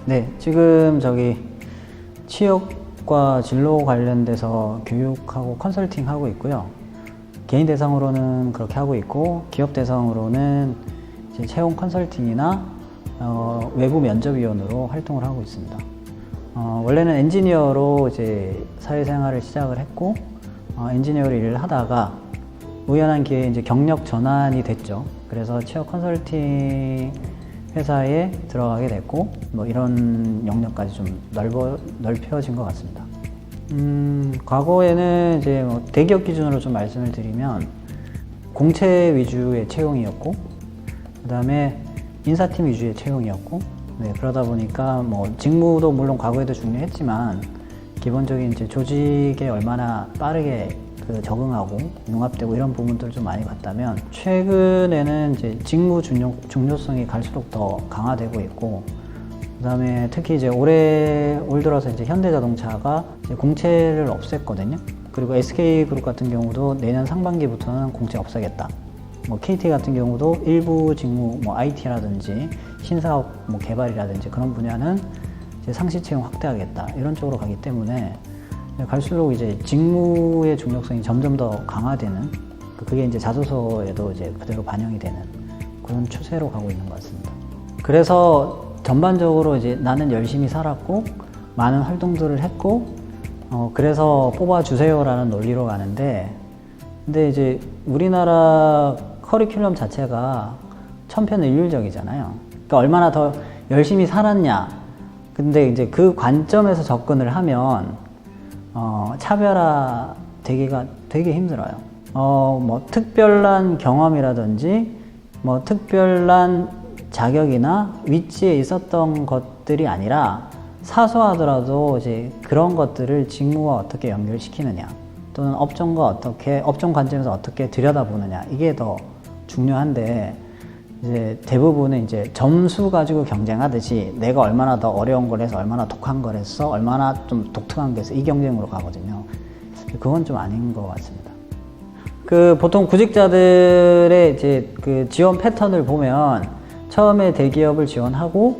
네, 지금 취업과 진로 관련돼서 교육하고 컨설팅 하고 있고요. 개인 대상으로는 그렇게 하고 있고, 기업 대상으로는 이제 채용 컨설팅이나 외부 면접위원으로 활동을 하고 있습니다. 원래는 엔지니어로 이제 사회생활을 시작을 했고, 엔지니어로 일을 하다가 우연한 기회에 이제 경력 전환이 됐죠. 그래서 취업 컨설팅 회사에 들어가게 됐고, 뭐 이런 영역까지 좀 넓혀진 것 같습니다. 과거에는 이제 뭐 대기업 기준으로 좀 말씀을 드리면 공채 위주의 채용이었고, 그 다음에 인사팀 위주의 채용이었고, 네, 그러다 보니까 뭐 직무도 물론 과거에도 중요했지만 기본적인 이제 조직에 얼마나 빠르게 적응하고 융합되고 이런 부분들을 좀 많이 봤다면, 최근에는 이제 직무 중요성이 갈수록 더 강화되고 있고, 그 다음에 특히 이제 올 들어서 이제 현대자동차가 이제 공채를 없앴거든요. 그리고 SK그룹 같은 경우도 내년 상반기부터는 공채 없애겠다. 뭐 KT 같은 경우도 일부 직무, 뭐 IT라든지 신사업 뭐 개발이라든지 그런 분야는 이제 상시 채용 확대하겠다, 이런 쪽으로 가기 때문에 갈수록 이제 직무의 중요성이 점점 더 강화되는, 그게 이제 자소서에도 이제 그대로 반영이 되는 그런 추세로 가고 있는 것 같습니다. 그래서 전반적으로 이제 나는 열심히 살았고 많은 활동들을 했고, 그래서 뽑아주세요라는 논리로 가는데, 근데 이제 우리나라 커리큘럼 자체가 천편일률적이잖아요. 그러니까 얼마나 더 열심히 살았냐. 근데 이제 그 관점에서 접근을 하면 차별화 되기가 되게 힘들어요. 뭐 특별한 경험이라든지 뭐 특별한 자격이나 위치에 있었던 것들이 아니라 사소하더라도 이제 그런 것들을 직무와 어떻게 연결시키느냐, 또는 업종 관점에서 어떻게 들여다보느냐, 이게 더 중요한데, 이제 대부분은 이제 점수 가지고 경쟁하듯이 내가 얼마나 더 어려운 걸 해서, 얼마나 독한 걸 했어, 얼마나 좀 독특한 게 해서 이 경쟁으로 가거든요. 그건 좀 아닌 것 같습니다. 보통 구직자들의 이제 지원 패턴을 보면 처음에 대기업을 지원하고,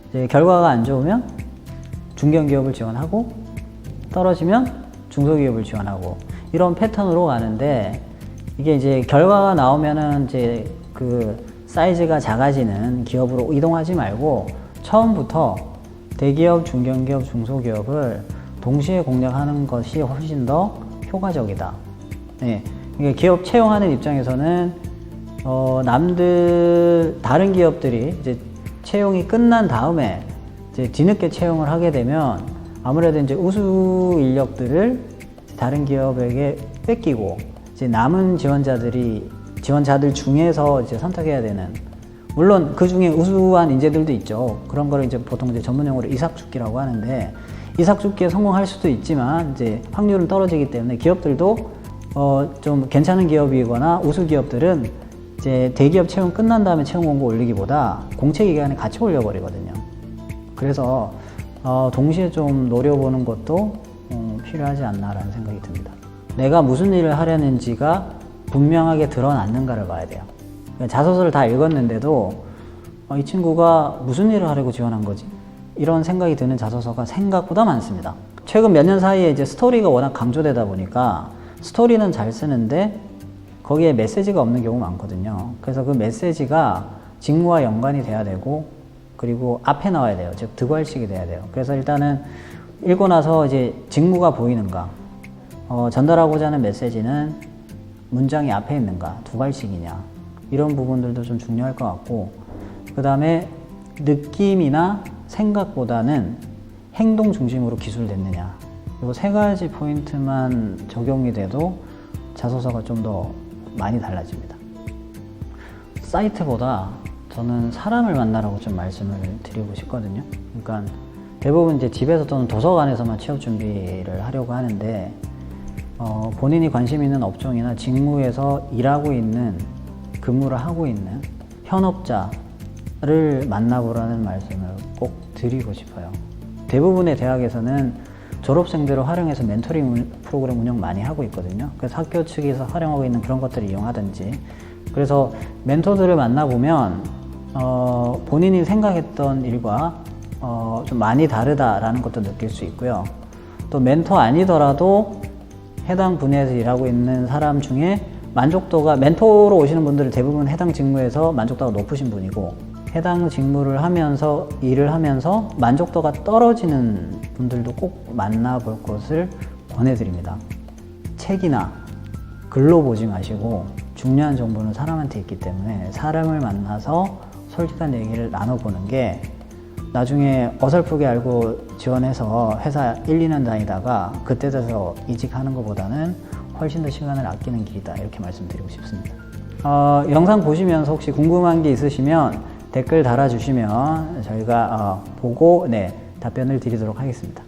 이제 결과가 안 좋으면 중견기업을 지원하고, 떨어지면 중소기업을 지원하고, 이런 패턴으로 가는데, 이게 이제 결과가 나오면은 이제 사이즈가 작아지는 기업으로 이동하지 말고 처음부터 대기업, 중견기업, 중소기업을 동시에 공략하는 것이 훨씬 더 효과적이다. 네. 그러니까 기업 채용하는 입장에서는 다른 기업들이 이제 채용이 끝난 다음에 이제 뒤늦게 채용을 하게 되면 아무래도 이제 우수 인력들을 다른 기업에게 뺏기고, 이제 남은 지원자들 중에서 이제 선택해야 되는, 물론 그 중에 우수한 인재들도 있죠. 그런 거를 이제 보통 이제 전문용어로 이삭죽기라고 하는데, 이삭죽기에 성공할 수도 있지만 이제 확률은 떨어지기 때문에 기업들도 좀 괜찮은 기업이거나 우수 기업들은 이제 대기업 채용 끝난 다음에 채용 공고 올리기보다 공채 기간에 같이 올려버리거든요. 그래서 동시에 좀 노려보는 것도 필요하지 않나라는 생각이 듭니다. 내가 무슨 일을 하려는지가 분명하게 드러났는가를 봐야 돼요. 자소서를 다 읽었는데도 이 친구가 무슨 일을 하려고 지원한 거지? 이런 생각이 드는 자소서가 생각보다 많습니다. 최근 몇 년 사이에 이제 스토리가 워낙 강조되다 보니까 스토리는 잘 쓰는데 거기에 메시지가 없는 경우가 많거든요. 그래서 그 메시지가 직무와 연관이 돼야 되고, 그리고 앞에 나와야 돼요. 즉 득활식이 돼야 돼요. 그래서 일단은 읽고 나서 이제 직무가 보이는가, 전달하고자 하는 메시지는 문장이 앞에 있는가, 두괄식이냐, 이런 부분들도 좀 중요할 것 같고, 그 다음에 느낌이나 생각보다는 행동 중심으로 기술됐느냐, 이 세 가지 포인트만 적용이 돼도 자소서가 좀 더 많이 달라집니다. 사이트보다 저는 사람을 만나라고 좀 말씀을 드리고 싶거든요. 그러니까 대부분 이제 집에서 또는 도서관에서만 취업 준비를 하려고 하는데, 본인이 관심 있는 업종이나 직무에서 일하고 있는, 근무를 하고 있는 현업자를 만나보라는 말씀을 꼭 드리고 싶어요. 대부분의 대학에서는 졸업생들을 활용해서 멘토링 프로그램 운영 많이 하고 있거든요. 그래서 학교 측에서 활용하고 있는 그런 것들을 이용하든지, 그래서 멘토들을 만나보면 본인이 생각했던 일과 좀 많이 다르다라는 것도 느낄 수 있고요. 또 멘토 아니더라도 해당 분야에서 일하고 있는 사람 중에 만족도가, 멘토로 오시는 분들은 대부분 해당 직무에서 만족도가 높으신 분이고, 해당 직무를 하면서 일을 하면서 만족도가 떨어지는 분들도 꼭 만나볼 것을 권해드립니다. 책이나 글로 보지 마시고 중요한 정보는 사람한테 있기 때문에 사람을 만나서 솔직한 얘기를 나눠보는 게 나중에 어설프게 알고 지원해서 회사 1, 2년 다니다가 그때 돼서 이직하는 것보다는 훨씬 더 시간을 아끼는 길이다, 이렇게 말씀드리고 싶습니다. 영상 보시면서 혹시 궁금한 게 있으시면 댓글 달아주시면 저희가 보고 답변을 드리도록 하겠습니다.